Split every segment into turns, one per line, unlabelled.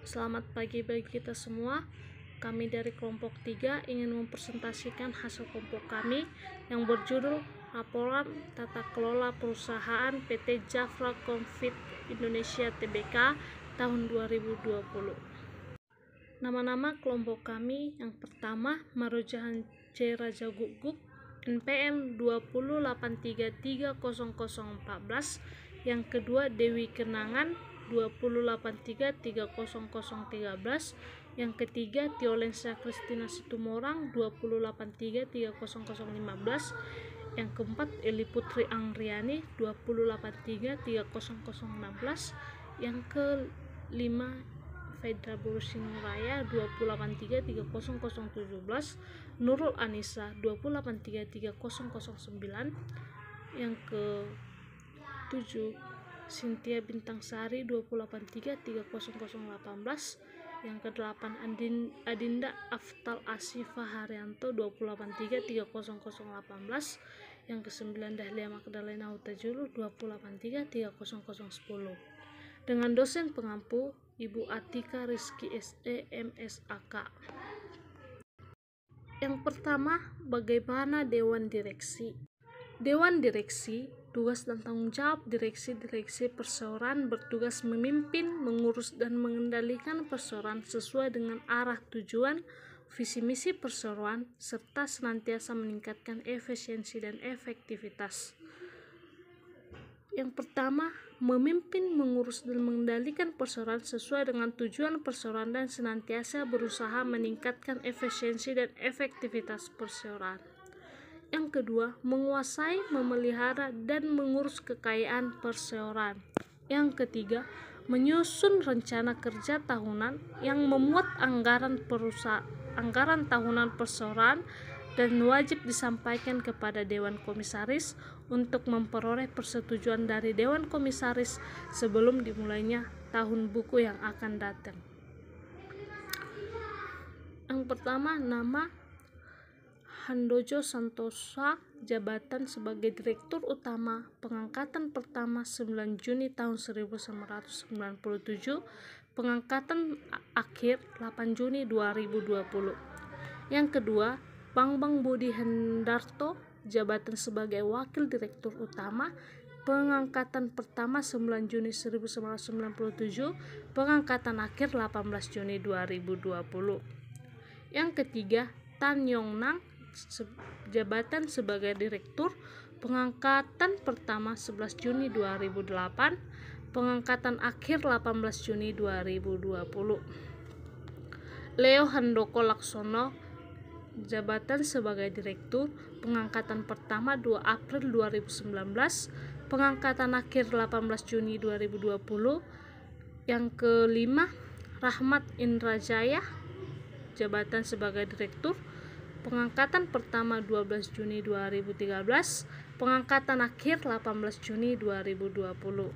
Selamat pagi bagi kita semua. Kami dari kelompok 3 ingin mempresentasikan hasil kelompok kami yang berjudul Laporan Tata Kelola Perusahaan PT Jafra Confit Indonesia Tbk tahun 2020. Nama-nama kelompok kami: yang pertama Marojahan C. Raja Guguk NPM 2083300014, yang kedua Dewi Kenangan 2083300013, yang ketiga Tiolensa Kristina Situmorang 2083300015, yang keempat Eli Putri Angriani 2083300016, yang kelima Fedra Bursinuraya 2083300017, Nurul Anissa 20833009, yang ke-7 Cynthia Bintang Sari 20833018, yang ke-8 Adinda Aftal Asifa Haryanto 20833018, yang ke-9 Dahlia Magdalena Hutajulu 20833010, dengan dosen pengampu Ibu Atika Rizky SE MSAK. Yang pertama, bagaimana Dewan Direksi? Dewan Direksi, tugas dan tanggung jawab direksi perseroan bertugas memimpin, mengurus, dan mengendalikan perseroan sesuai dengan arah tujuan, visi misi perseroan, serta senantiasa meningkatkan efisiensi dan efektivitas. Yang pertama, memimpin, mengurus, dan mengendalikan perseroan sesuai dengan tujuan perseroan dan senantiasa berusaha meningkatkan efisiensi dan efektivitas perseroan. Yang kedua, menguasai, memelihara, dan mengurus kekayaan perseroan. Yang ketiga, menyusun rencana kerja tahunan yang memuat anggaran tahunan perseroan dan wajib disampaikan kepada Dewan Komisaris untuk memperoleh persetujuan dari Dewan Komisaris sebelum dimulainya tahun buku yang akan datang. Yang pertama, nama Handojo Santosa, jabatan sebagai Direktur Utama, pengangkatan pertama 9 Juni tahun 1997, pengangkatan akhir 8 Juni 2020. Yang kedua, Bambang Budi Hendarto, jabatan sebagai Wakil Direktur Utama, pengangkatan pertama 9 Juni 1997, pengangkatan akhir 18 Juni 2020. Yang ketiga, Tan Yong Nang, jabatan sebagai Direktur, pengangkatan pertama 11 Juni 2008, pengangkatan akhir 18 Juni 2020. Leo Handoko Laksono, jabatan sebagai Direktur, pengangkatan pertama 2 April 2019, pengangkatan akhir 18 Juni 2020. Yang kelima, Rahmat Indrajaya, jabatan sebagai Direktur, pengangkatan pertama 12 Juni 2013, pengangkatan akhir 18 Juni 2020.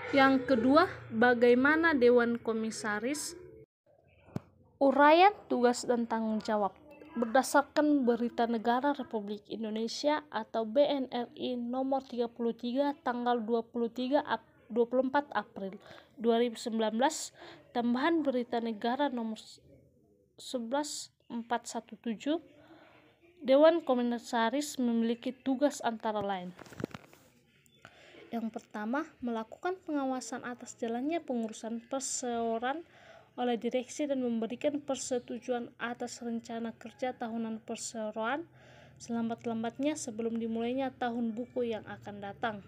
Yang kedua, bagaimana Dewan Komisaris? Uraian tugas dan tanggung jawab. Berdasarkan Berita Negara Republik Indonesia atau BNRI nomor 33 tanggal 24 April 2019, tambahan Berita Negara nomor 11417, Dewan Komisaris memiliki tugas antara lain. Yang pertama, melakukan pengawasan atas jalannya pengurusan perseroan oleh direksi dan memberikan persetujuan atas rencana kerja tahunan perseroan selambat-lambatnya sebelum dimulainya tahun buku yang akan datang.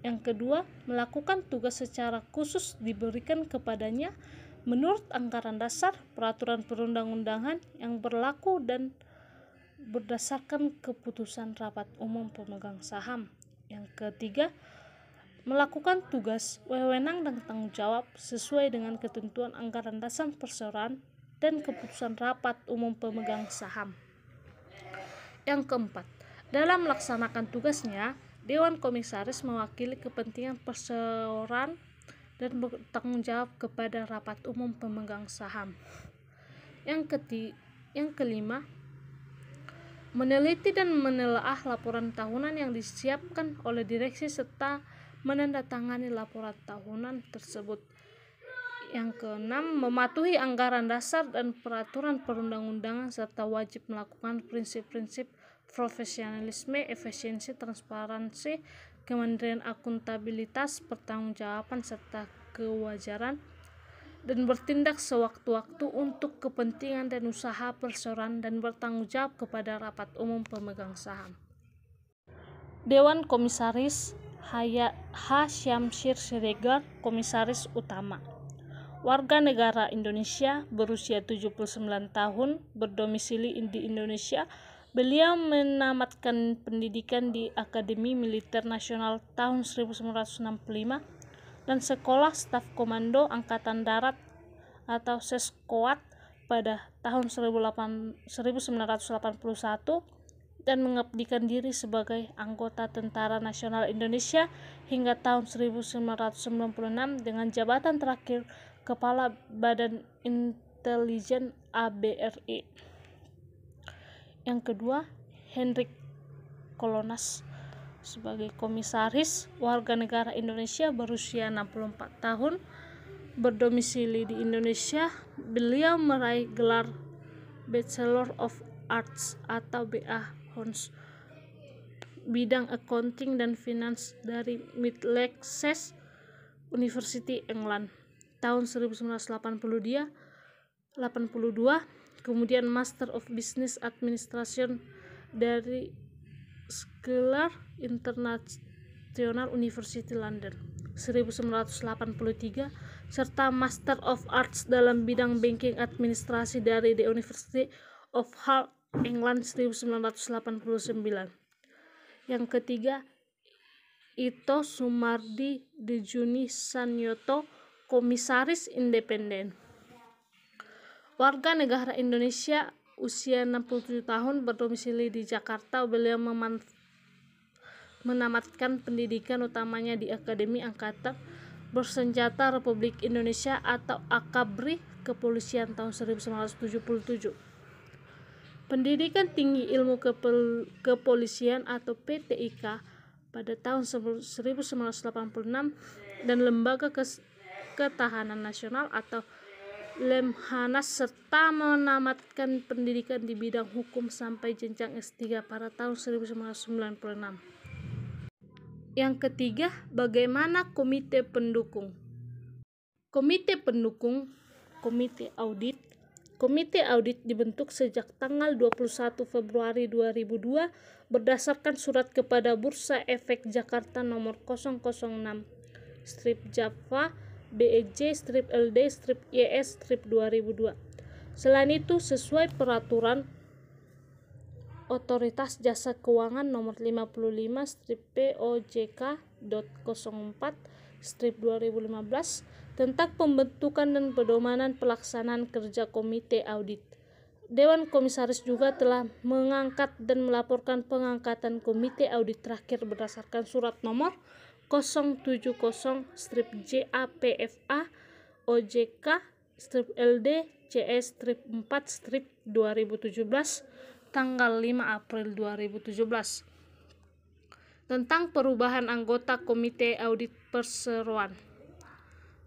Yang kedua, melakukan tugas secara khusus diberikan kepadanya menurut anggaran dasar, peraturan perundang-undangan yang berlaku dan berdasarkan keputusan rapat umum pemegang saham. Yang ketiga, melakukan tugas, wewenang, dan tanggung jawab sesuai dengan ketentuan anggaran dasar perseroan dan keputusan rapat umum pemegang saham. Yang keempat, dalam melaksanakan tugasnya, Dewan Komisaris mewakili kepentingan perseroan dan bertanggung jawab kepada rapat umum pemegang saham. Yang kelima, meneliti dan menelaah laporan tahunan yang disiapkan oleh direksi serta menandatangani laporan tahunan tersebut. Yang keenam, mematuhi anggaran dasar dan peraturan perundang-undangan serta wajib melakukan prinsip-prinsip profesionalisme, efisiensi, transparansi, kemandirian, akuntabilitas, pertanggungjawaban serta kewajaran, dan bertindak sewaktu-waktu untuk kepentingan dan usaha perseroan dan bertanggung jawab kepada rapat umum pemegang saham. Dewan Komisaris H. Syamsir Siregar, Komisaris Utama. Warga negara Indonesia, berusia 79 tahun, berdomisili di Indonesia. Beliau menamatkan pendidikan di Akademi Militer Nasional tahun 1965 dan Sekolah Staf Komando Angkatan Darat atau Seskoat pada tahun 1981 dan mengabdikan diri sebagai anggota Tentara Nasional Indonesia hingga tahun 1996 dengan jabatan terakhir Kepala Badan Intelijen ABRI. Yang kedua, Hendrik Kolonas sebagai komisaris, warga negara Indonesia, berusia 64 tahun, berdomisili di Indonesia. Beliau meraih gelar Bachelor of Arts atau BA Hons bidang accounting dan finance dari Middlesex University England tahun 1982, kemudian Master of Business Administration dari Schiller International University London 1983 serta Master of Arts dalam bidang banking administrasi dari The University of Hull, England 1989. Yang ketiga, Ito Sumardi Dejuni Sanyoto, Komisaris Independen. Warga negara Indonesia, usia 67 tahun, berdomisili di Jakarta. Beliau menamatkan pendidikan utamanya di Akademi Angkatan Bersenjata Republik Indonesia atau Akabri Kepolisian tahun 1977. Pendidikan Tinggi Ilmu Kepolisian atau PTIK pada tahun 1986 dan Lembaga Ketahanan Nasional atau Lemhanas serta menamatkan pendidikan di bidang hukum sampai jenjang S3 pada tahun 1996. Yang ketiga, bagaimana komite pendukung? Komite pendukung, komite audit. Komite audit dibentuk sejak tanggal 21 Februari 2002 berdasarkan surat kepada Bursa Efek Jakarta nomor 006/Java BEJ/LD/YS/2002. Selain itu, sesuai peraturan Otoritas Jasa Keuangan nomor 55/POJK.04/2015 tentang pembentukan dan pedoman pelaksanaan kerja komite audit. Dewan Komisaris juga telah mengangkat dan melaporkan pengangkatan komite audit terakhir berdasarkan surat nomor 070/JAPFA OJK/LD/CS/4/2017 tanggal 5 April 2017 tentang perubahan anggota komite audit perseroan.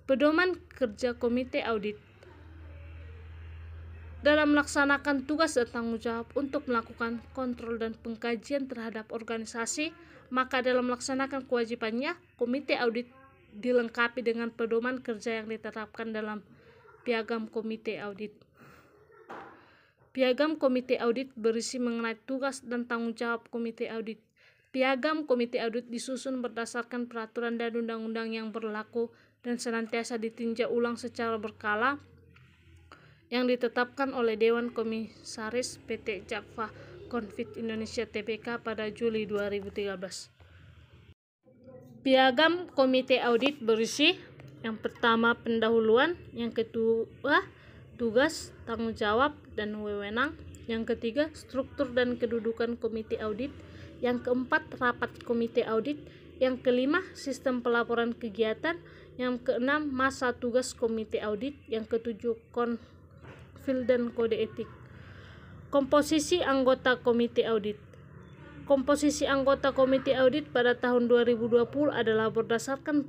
Pedoman kerja komite audit. Dalam melaksanakan tugas dan tanggung jawab untuk melakukan kontrol dan pengkajian terhadap organisasi, maka dalam melaksanakan kewajibannya, komite audit dilengkapi dengan pedoman kerja yang ditetapkan dalam Piagam Komite Audit. Piagam Komite Audit berisi mengenai tugas dan tanggung jawab komite audit. Piagam Komite Audit disusun berdasarkan peraturan dan undang-undang yang berlaku dan senantiasa ditinjau ulang secara berkala yang ditetapkan oleh Dewan Komisaris PT Java Konfit Indonesia Tbk pada Juli 2013. Piagam Komite Audit berisi: yang pertama, pendahuluan; yang kedua, tugas, tanggung jawab, dan wewenang; yang ketiga, struktur dan kedudukan komite audit; yang keempat, rapat komite audit; yang kelima, sistem pelaporan kegiatan; yang keenam, masa tugas komite audit; yang ketujuh, konfil dan kode etik. Komposisi anggota komite audit. Komposisi anggota komite audit pada tahun 2020 adalah berdasarkan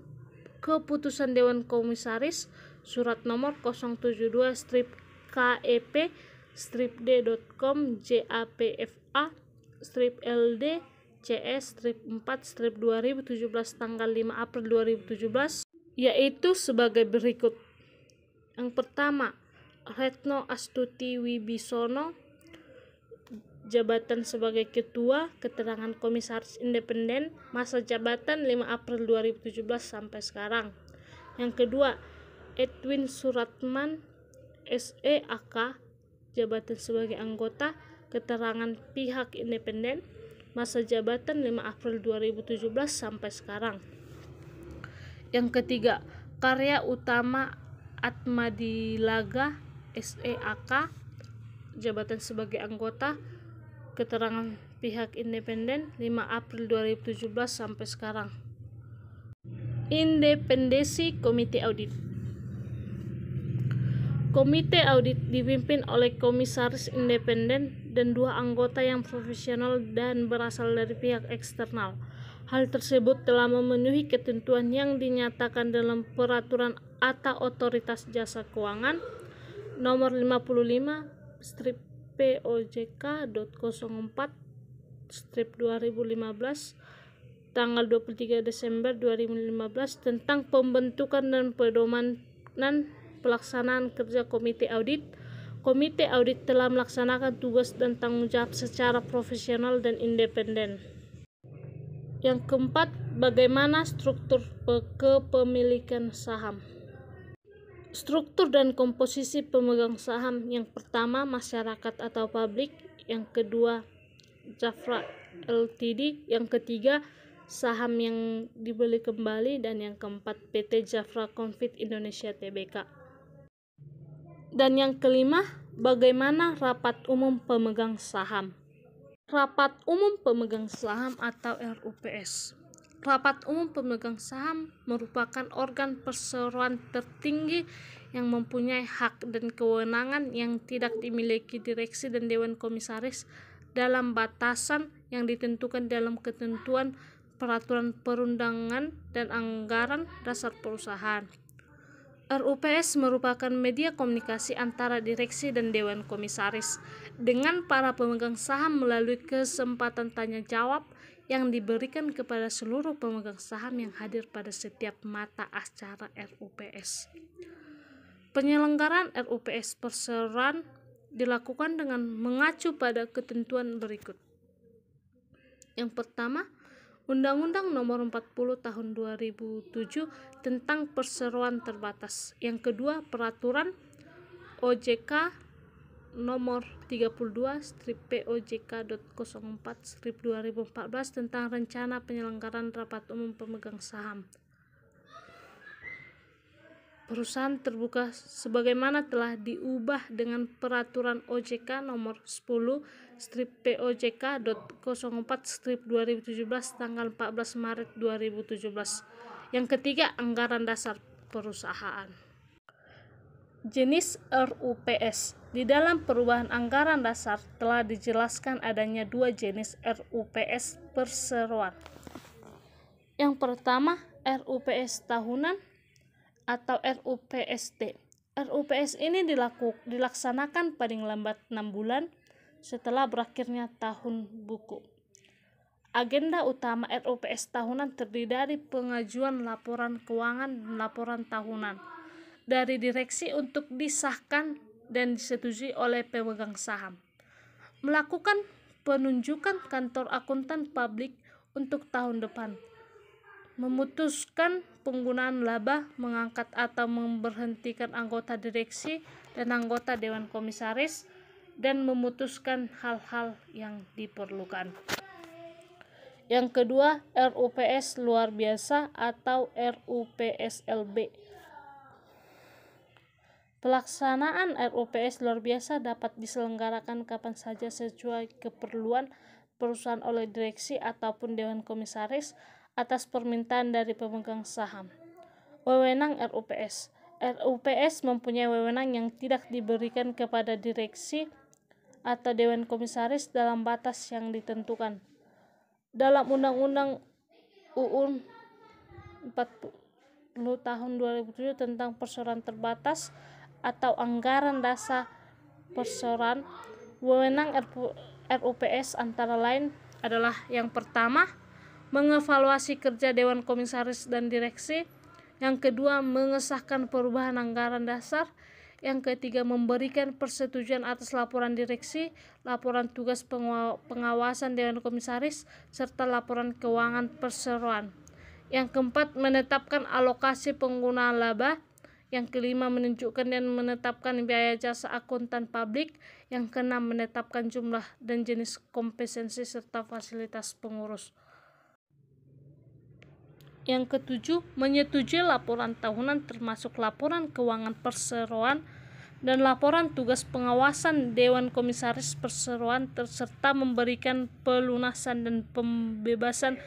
keputusan Dewan Komisaris Surat nomor 072-KEP-D.com JAPFA LD CS 4 2017 tanggal 5 April 2017, yaitu sebagai berikut. Yang pertama, Retno Astuti Wibisono, jabatan sebagai Ketua, keterangan Komisaris Independen, masa jabatan 5 April 2017 sampai sekarang. Yang kedua, Edwin Suratman SEAK, jabatan sebagai anggota, keterangan pihak independen, masa jabatan 5 April 2017 sampai sekarang. Yang ketiga, Karya Utama Atmadilaga SEAK, jabatan sebagai anggota, keterangan pihak independen 5 April 2017 sampai sekarang. Independensi Komite Audit. Komite audit dipimpin oleh komisaris independen dan 2 anggota yang profesional dan berasal dari pihak eksternal. Hal tersebut telah memenuhi ketentuan yang dinyatakan dalam Peraturan Atau Otoritas Jasa Keuangan Nomor 55-POJK.04/2015 tanggal 23 Desember 2015 tentang pembentukan dan pedomanan pelaksanaan kerja Komite Audit. Komite Audit telah melaksanakan tugas dan tanggung jawab secara profesional dan independen. Yang keempat, bagaimana struktur kepemilikan saham. Struktur dan komposisi pemegang saham. Yang pertama, masyarakat atau publik. Yang kedua, Jafra Ltd. Yang ketiga, saham yang dibeli kembali. Dan yang keempat, PT Jafra Confit Indonesia Tbk. Dan yang kelima, bagaimana rapat umum pemegang saham. Rapat umum pemegang saham atau RUPS. Rapat umum pemegang saham merupakan organ perseroan tertinggi yang mempunyai hak dan kewenangan yang tidak dimiliki direksi dan dewan komisaris dalam batasan yang ditentukan dalam ketentuan peraturan perundangan dan anggaran dasar perusahaan. RUPS merupakan media komunikasi antara direksi dan dewan komisaris dengan para pemegang saham melalui kesempatan tanya jawab yang diberikan kepada seluruh pemegang saham yang hadir pada setiap mata acara RUPS. Penyelenggaraan RUPS perseroan dilakukan dengan mengacu pada ketentuan berikut. Yang pertama, Undang-Undang Nomor 40 Tahun 2007 tentang Perseroan Terbatas. Yang kedua, Peraturan OJK Nomor 32/POJK.04/2014 tentang rencana penyelenggaraan rapat umum pemegang saham perusahaan terbuka sebagaimana telah diubah dengan Peraturan OJK Nomor 10/POJK.04/2017 tanggal 14 Maret 2017. Yang ketiga, anggaran dasar perusahaan. Jenis RUPS. Di dalam perubahan anggaran dasar telah dijelaskan adanya 2 jenis RUPS perseroan. Yang pertama, RUPS tahunan atau RUPST. RUPS ini dilaksanakan paling lambat 6 bulan setelah berakhirnya tahun buku. Agenda utama RUPS tahunan terdiri dari pengajuan laporan keuangan dan laporan tahunan dari direksi untuk disahkan dan disetujui oleh pemegang saham. Melakukan penunjukan kantor akuntan publik untuk tahun depan. Memutuskan penggunaan laba, mengangkat atau memberhentikan anggota direksi dan anggota dewan komisaris, dan memutuskan hal-hal yang diperlukan. Yang kedua, RUPS luar biasa atau RUPSLB. Pelaksanaan RUPS luar biasa dapat diselenggarakan kapan saja sesuai keperluan perusahaan oleh direksi ataupun dewan komisaris atas permintaan dari pemegang saham. Wewenang RUPS. RUPS mempunyai wewenang yang tidak diberikan kepada direksi atau dewan komisaris dalam batas yang ditentukan dalam Undang-Undang UU tahun 2007 tentang perseroan terbatas atau anggaran dasar perseroan, wewenang RUPS antara lain adalah: yang pertama, mengevaluasi kerja Dewan Komisaris dan Direksi; yang kedua, mengesahkan perubahan anggaran dasar; yang ketiga, memberikan persetujuan atas laporan direksi, laporan tugas pengawasan Dewan Komisaris, serta laporan keuangan perseroan; yang keempat, menetapkan alokasi penggunaan laba; yang kelima, menunjukkan dan menetapkan biaya jasa akuntan publik; yang keenam, menetapkan jumlah dan jenis kompetensi serta fasilitas pengurus; yang ketujuh, menyetujui laporan tahunan termasuk laporan keuangan perseroan dan laporan tugas pengawasan Dewan Komisaris Perseroan, serta memberikan pelunasan dan pembebasan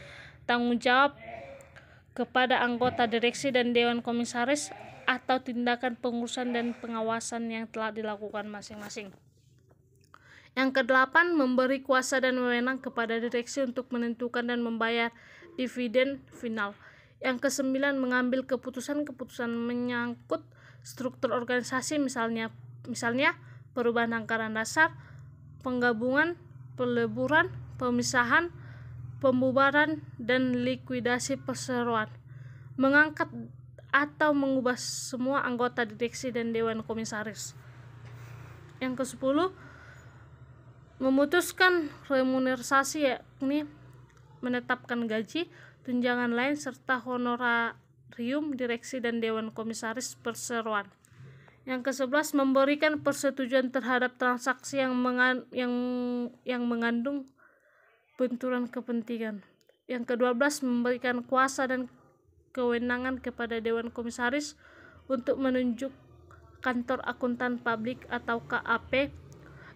tanggung jawab kepada anggota direksi dan Dewan Komisaris atau tindakan pengurusan dan pengawasan yang telah dilakukan masing-masing. Yang kedelapan, memberi kuasa dan wewenang kepada direksi untuk menentukan dan membayar dividen final. Yang kesembilan, mengambil keputusan-keputusan menyangkut struktur organisasi, misalnya perubahan anggaran dasar, penggabungan, peleburan, pemisahan, pembubaran, dan likuidasi perseroan; mengangkat atau mengubah semua anggota direksi dan Dewan Komisaris. Yang ke-10, memutuskan remunerasi, yakni menetapkan gaji, tunjangan lain, serta honorarium direksi dan Dewan Komisaris Perseroan. Yang ke-11, memberikan persetujuan terhadap transaksi yang mengandung benturan kepentingan. Yang ke-12, memberikan kuasa dan kewenangan kepada Dewan Komisaris untuk menunjuk kantor akuntan publik atau KAP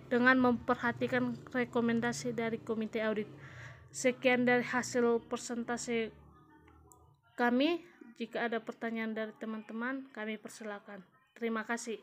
dengan memperhatikan rekomendasi dari komite audit. Sekian dari hasil presentasi kami. Jika ada pertanyaan dari teman-teman, kami persilakan. Terima kasih.